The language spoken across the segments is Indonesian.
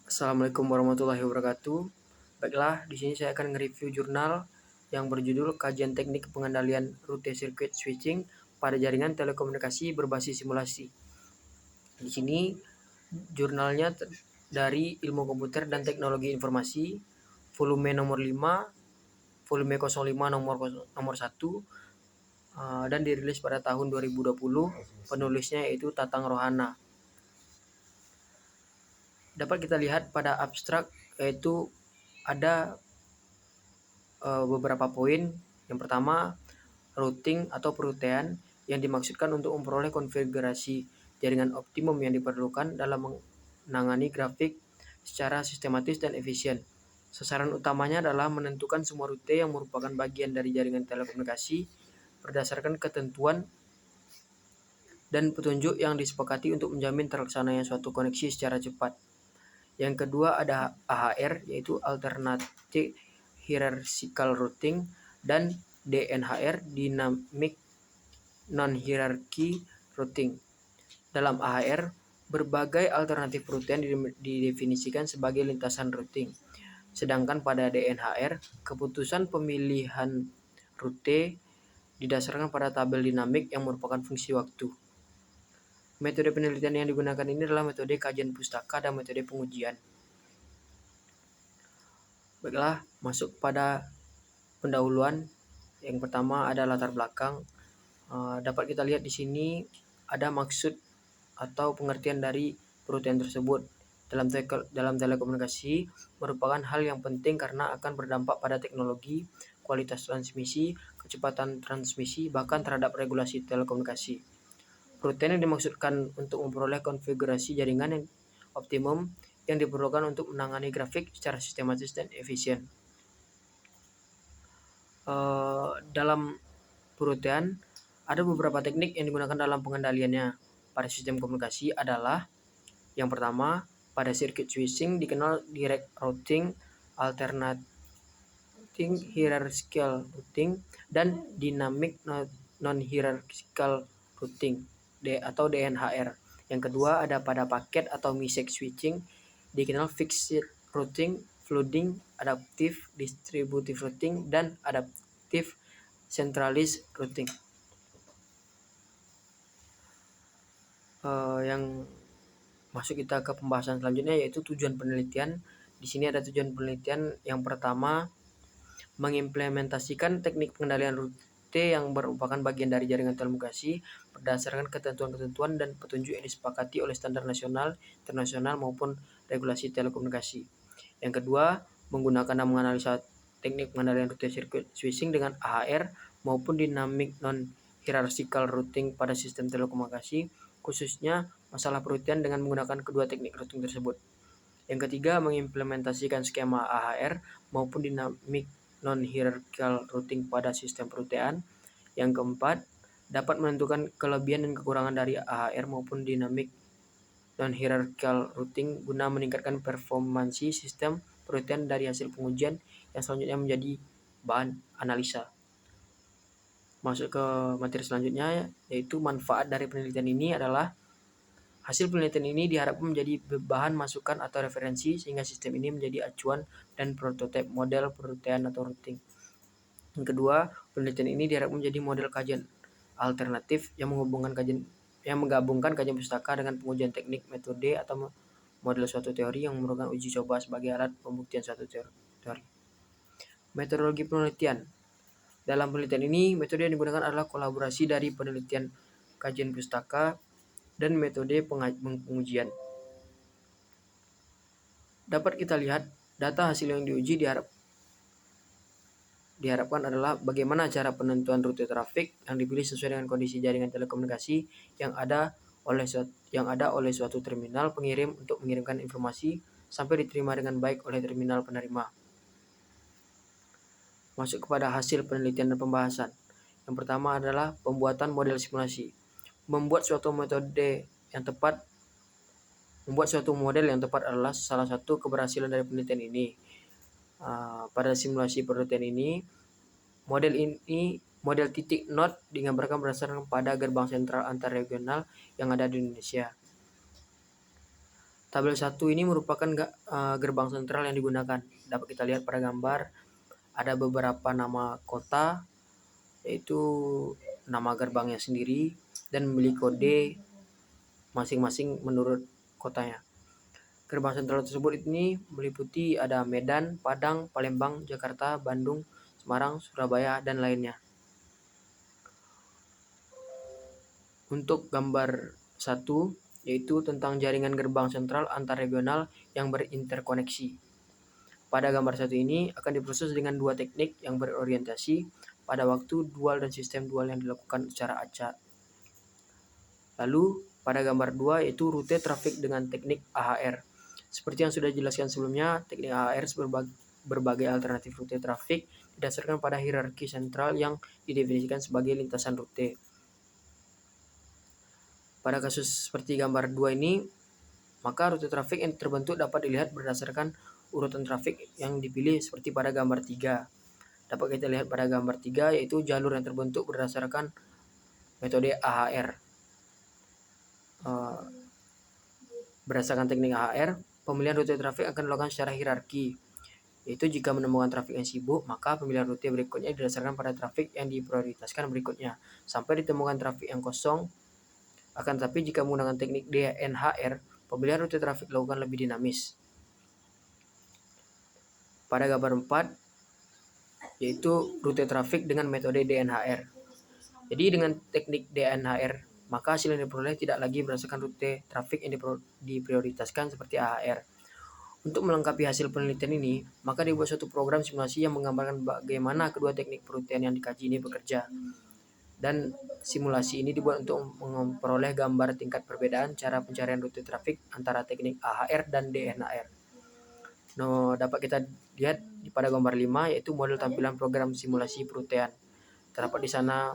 Assalamualaikum warahmatullahi wabarakatuh. Baiklah, di sini saya akan nge-review jurnal yang berjudul Kajian Teknik Pengendalian Rute Sirkuit Switching pada Jaringan Telekomunikasi Berbasis Simulasi. Di sini jurnalnya dari Ilmu Komputer dan Teknologi Informasi, volume nomor 5, volume 05 nomor 1, dan dirilis pada tahun 2020. Penulisnya yaitu Tatang Rohana. Dapat kita lihat pada abstrak yaitu ada beberapa poin. Yang pertama, routing atau perutean yang dimaksudkan untuk memperoleh konfigurasi jaringan optimum yang diperlukan dalam menangani grafik secara sistematis dan efisien. Sasaran utamanya adalah menentukan semua rute yang merupakan bagian dari jaringan telekomunikasi berdasarkan ketentuan dan petunjuk yang disepakati untuk menjamin terlaksananya suatu koneksi secara cepat. Yang kedua ada AHR, yaitu Alternative Hierarchical Routing, dan DNHR, Dynamic Non-Hierarchy Routing. Dalam AHR, berbagai alternatif routing didefinisikan sebagai lintasan routing. Sedangkan pada DNHR, keputusan pemilihan rute didasarkan pada tabel dinamik yang merupakan fungsi waktu. Metode penelitian yang digunakan ini adalah metode kajian pustaka dan metode pengujian. Baiklah, masuk pada pendahuluan. Yang pertama ada latar belakang. Dapat kita lihat di sini ada maksud atau pengertian dari perutean tersebut. Dalam telekomunikasi merupakan hal yang penting karena akan berdampak pada teknologi, kualitas transmisi, kecepatan transmisi, bahkan terhadap regulasi telekomunikasi. Perutean yang dimaksudkan untuk memperoleh konfigurasi jaringan yang optimum yang diperlukan untuk menangani grafik secara sistematis dan efisien. Dalam perutean ada beberapa teknik yang digunakan dalam pengendaliannya pada sistem komunikasi adalah yang pertama, pada circuit switching dikenal direct routing, alternating hierarchical routing, dan dynamic non-hierarchical routing atau DNHR. Yang kedua ada pada paket atau MISEC switching dikenal fixed routing, flooding, adaptive distributive routing, dan adaptive centralized routing. Yang masuk kita ke pembahasan selanjutnya yaitu tujuan penelitian. Di sini ada tujuan penelitian yang pertama, mengimplementasikan teknik pengendalian rute yang merupakan bagian dari jaringan telekomunikasi berdasarkan ketentuan-ketentuan dan petunjuk yang disepakati oleh standar nasional, internasional maupun regulasi telekomunikasi. Yang kedua, menggunakan dan menganalisa teknik pengendalian rute circuit switching dengan AHR maupun dynamic non-hierarchical routing pada sistem telekomunikasi, khususnya masalah perutean dengan menggunakan kedua teknik routing tersebut. Yang ketiga, mengimplementasikan skema AHR maupun dynamic non-hierarchical routing pada sistem perutean. Yang keempat, dapat menentukan kelebihan dan kekurangan dari AHR maupun dynamic non-hierarchical routing guna meningkatkan performansi sistem perutean dari hasil pengujian yang selanjutnya menjadi bahan analisa. Masuk ke materi selanjutnya, yaitu manfaat dari penelitian ini adalah hasil penelitian ini diharapkan menjadi bahan masukan atau referensi sehingga sistem ini menjadi acuan dan prototipe model perutean atau routing. Yang kedua, penelitian ini diharapkan menjadi model kajian alternatif yang menggabungkan kajian pustaka dengan pengujian teknik, metode, atau model suatu teori yang merupakan uji coba sebagai alat pembuktian suatu teori. Metodologi penelitian. Dalam penelitian ini, metode yang digunakan adalah kolaborasi dari penelitian kajian pustaka dan metode pengujian. Dapat kita lihat data hasil yang diuji diharapkan adalah bagaimana cara penentuan rute trafik yang dipilih sesuai dengan kondisi jaringan telekomunikasi yang ada oleh suatu terminal pengirim untuk mengirimkan informasi sampai diterima dengan baik oleh terminal penerima. Masuk kepada hasil penelitian dan pembahasan. Yang pertama adalah pembuatan model simulasi. Membuat suatu model yang tepat adalah salah satu keberhasilan dari penelitian ini. Pada simulasi perutean ini, model titik node digambarkan berdasarkan pada gerbang sentral antar regional yang ada di Indonesia. Tabel 1 ini merupakan gerbang sentral yang digunakan. Dapat kita lihat pada gambar ada beberapa nama kota, yaitu nama gerbangnya sendiri dan memiliki kode masing-masing menurut kotanya. Gerbang sentral tersebut ini meliputi ada Medan, Padang, Palembang, Jakarta, Bandung, Semarang, Surabaya, dan lainnya. Untuk gambar 1 yaitu tentang jaringan gerbang sentral antar regional yang berinterkoneksi. Pada gambar 1 ini akan diproses dengan dua teknik yang berorientasi pada waktu dual dan sistem dual yang dilakukan secara acak. Lalu pada gambar 2 yaitu rute trafik dengan teknik AHR. Seperti yang sudah dijelaskan sebelumnya, teknik AHR berbagai alternatif rute trafik didasarkan pada hierarki sentral yang didefinisikan sebagai lintasan rute. Pada kasus seperti gambar 2 ini, maka rute trafik yang terbentuk dapat dilihat berdasarkan urutan trafik yang dipilih seperti pada gambar 3. Dapat kita lihat pada gambar 3 yaitu jalur yang terbentuk berdasarkan metode AHR. Berdasarkan teknik AHR, pemilihan rute trafik akan dilakukan secara hierarki. Yaitu jika menemukan trafik yang sibuk, maka pemilihan rute berikutnya didasarkan pada trafik yang diprioritaskan berikutnya, sampai ditemukan trafik yang kosong. Akan tetapi jika menggunakan teknik DNHR, pemilihan rute trafik dilakukan lebih dinamis. Pada gambar 4, yaitu rute trafik dengan metode DNHR. Jadi dengan teknik DNHR, maka hasil yang diperoleh tidak lagi berdasarkan rute trafik yang diprioritaskan seperti AHR. Untuk melengkapi hasil penelitian ini, maka dibuat suatu program simulasi yang menggambarkan bagaimana kedua teknik perutian yang dikaji ini bekerja. Dan simulasi ini dibuat untuk memperoleh gambar tingkat perbedaan cara pencarian rute trafik antara teknik AHR dan DNHR. Dapat kita lihat pada gambar 5 yaitu model tampilan program simulasi perutian. Terdapat di sana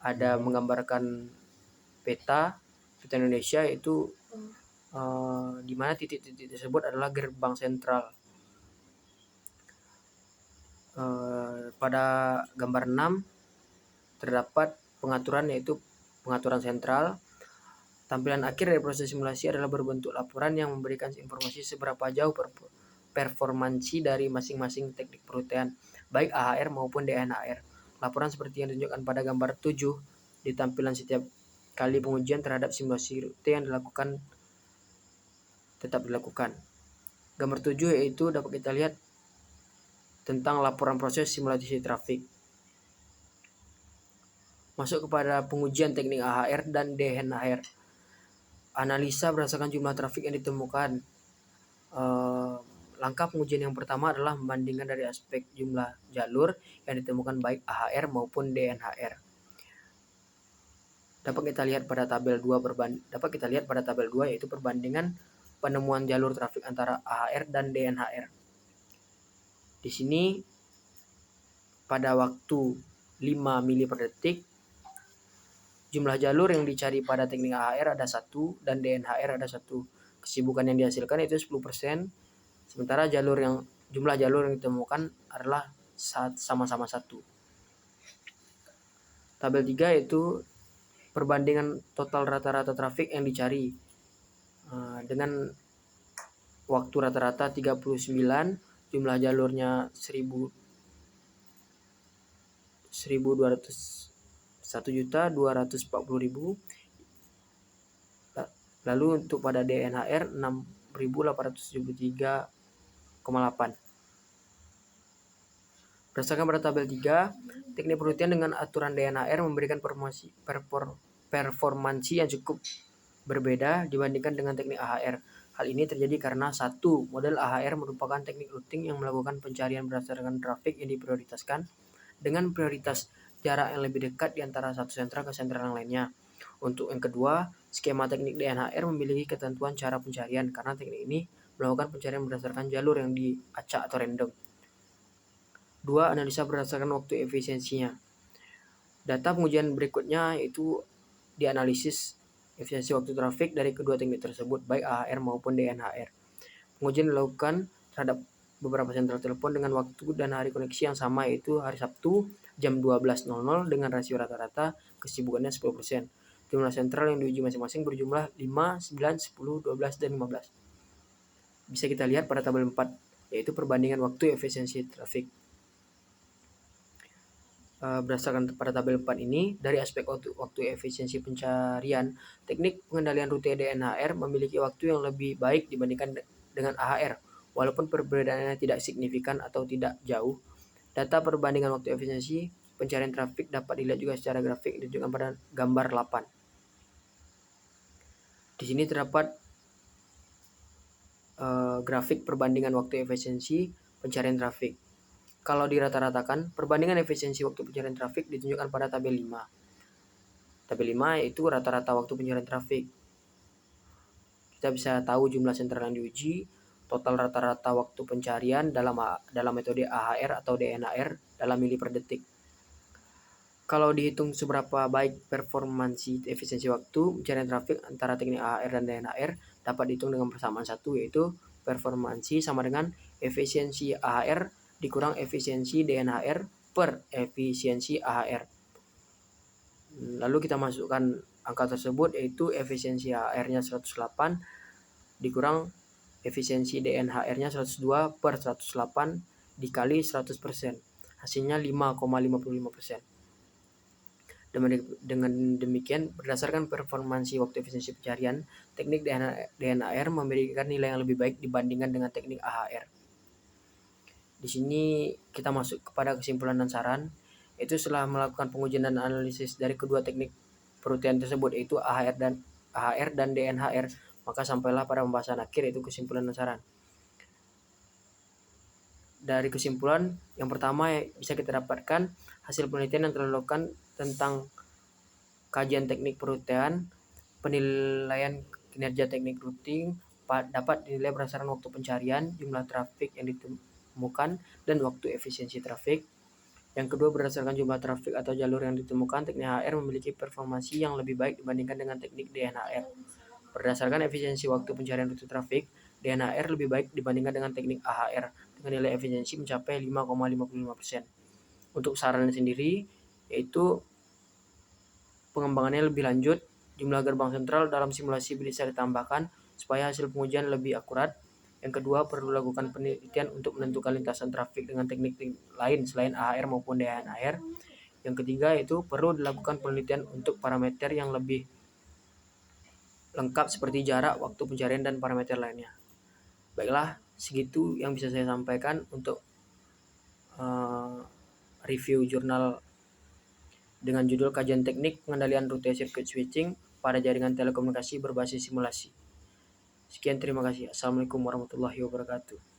ada menggambarkan peta Indonesia, yaitu di mana titik-titik tersebut adalah gerbang sentral. Pada gambar 6 terdapat pengaturan, yaitu pengaturan sentral. Tampilan akhir dari proses simulasi adalah berbentuk laporan yang memberikan informasi seberapa jauh performansi dari masing-masing teknik perutian, baik AHR maupun DNHR. Laporan seperti yang ditunjukkan pada gambar 7 di tampilan setiap kali pengujian terhadap simulasi rute yang dilakukan tetap dilakukan. Gambar 7 yaitu dapat kita lihat tentang laporan proses simulasi trafik. Masuk kepada pengujian teknik AHR dan DNHR. Analisa berdasarkan jumlah trafik yang ditemukan. Langkah pengujian yang pertama adalah membandingkan dari aspek jumlah jalur yang ditemukan baik AHR maupun DNHR. Dapat kita lihat pada tabel 2 yaitu perbandingan penemuan jalur trafik antara AHR dan DNHR. Di sini pada waktu 5 mili per detik, jumlah jalur yang dicari pada teknik AHR ada 1 dan DNHR ada 1. Kesibukan yang dihasilkan itu 10%, sementara jumlah jalur yang ditemukan adalah sama-sama 1. Tabel 3 yaitu perbandingan total rata-rata trafik yang dicari dengan waktu rata-rata 39, jumlah jalurnya 1.240.000. Lalu untuk pada DNHR 6.873,8. Berdasarkan pada tabel 3, teknik perutian dengan aturan DNHR memberikan performansi yang cukup berbeda dibandingkan dengan teknik AHR. Hal ini terjadi karena 1. Model AHR merupakan teknik routing yang melakukan pencarian berdasarkan trafik yang diprioritaskan dengan prioritas jarak yang lebih dekat di antara satu sentral ke sentral yang lainnya. Untuk yang kedua, skema teknik DNHR memiliki ketentuan cara pencarian karena teknik ini melakukan pencarian berdasarkan jalur yang diacak atau random. 2. Analisa berdasarkan waktu efisiensinya. Data pengujian berikutnya yaitu dianalisis efisiensi waktu trafik dari kedua teknik tersebut, baik AHR maupun DNHR. Pengujian dilakukan terhadap beberapa sentral telepon dengan waktu dan hari koneksi yang sama, yaitu hari Sabtu jam 12.00 dengan rasio rata-rata kesibukannya 10%. Jumlah sentral yang diuji masing-masing berjumlah 5, 9, 10, 12, dan 15. bisa kita lihat pada tabel 4, yaitu perbandingan waktu efisiensi trafik. Berdasarkan pada tabel 4 ini, dari aspek waktu efisiensi pencarian, teknik pengendalian rute DNHR memiliki waktu yang lebih baik dibandingkan dengan AHR. Walaupun perbedaannya tidak signifikan atau tidak jauh, data perbandingan waktu efisiensi pencarian trafik dapat dilihat juga secara grafik ditunjukkan pada gambar 8. Di sini terdapat grafik perbandingan waktu efisiensi pencarian trafik. Kalau dirata-ratakan, perbandingan efisiensi waktu pencarian trafik ditunjukkan pada tabel 5. Tabel 5 yaitu rata-rata waktu pencarian trafik. Kita bisa tahu jumlah sentral yang diuji, total rata-rata waktu pencarian dalam metode AHR atau DNHR dalam mili per detik. Kalau dihitung seberapa baik performansi efisiensi waktu pencarian trafik antara teknik AHR dan DNHR dapat dihitung dengan persamaan satu, yaitu performansi sama dengan efisiensi AHR dikurang efisiensi DNHR per efisiensi AHR. Lalu kita masukkan angka tersebut, yaitu efisiensi AHR-nya 108 dikurang efisiensi DNHR-nya 102 per 108 dikali 100%. Hasilnya 5,55%. Dengan demikian, berdasarkan performansi waktu efisiensi pencarian, teknik DNHR memberikan nilai yang lebih baik dibandingkan dengan teknik AHR. Di sini kita masuk kepada kesimpulan dan saran, yaitu setelah melakukan pengujian dan analisis dari kedua teknik perutian tersebut, yaitu AHR dan DNHR, maka sampailah pada pembahasan akhir, yaitu kesimpulan dan saran. Dari kesimpulan, yang pertama bisa kita dapatkan hasil penelitian yang telah dilakukan tentang kajian teknik perutian, penilaian kinerja teknik routing dapat dinilai berdasarkan waktu pencarian, jumlah trafik yang ditemukan, dan waktu efisiensi trafik. Yang kedua, berdasarkan jumlah trafik atau jalur yang ditemukan, teknik AHR memiliki performansi yang lebih baik dibandingkan dengan teknik DNHR. Berdasarkan efisiensi waktu pencarian rute trafik, DNHR lebih baik dibandingkan dengan teknik AHR dengan nilai efisiensi mencapai 5,55%. Untuk saran sendiri, yaitu pengembangannya lebih lanjut, jumlah gerbang sentral dalam simulasi bisa ditambahkan supaya hasil pengujian lebih akurat. Yang kedua, perlu lakukan penelitian untuk menentukan lintasan trafik dengan teknik lain selain AHR maupun DNHR. Yang ketiga, yaitu perlu dilakukan penelitian untuk parameter yang lebih lengkap seperti jarak, waktu pencarian, dan parameter lainnya. Baiklah, segitu yang bisa saya sampaikan untuk review jurnal dengan judul Kajian Teknik Pengendalian Rute Circuit Switching pada Jaringan Telekomunikasi Berbasis Simulasi. Sekian, terima kasih. Assalamualaikum warahmatullahi wabarakatuh.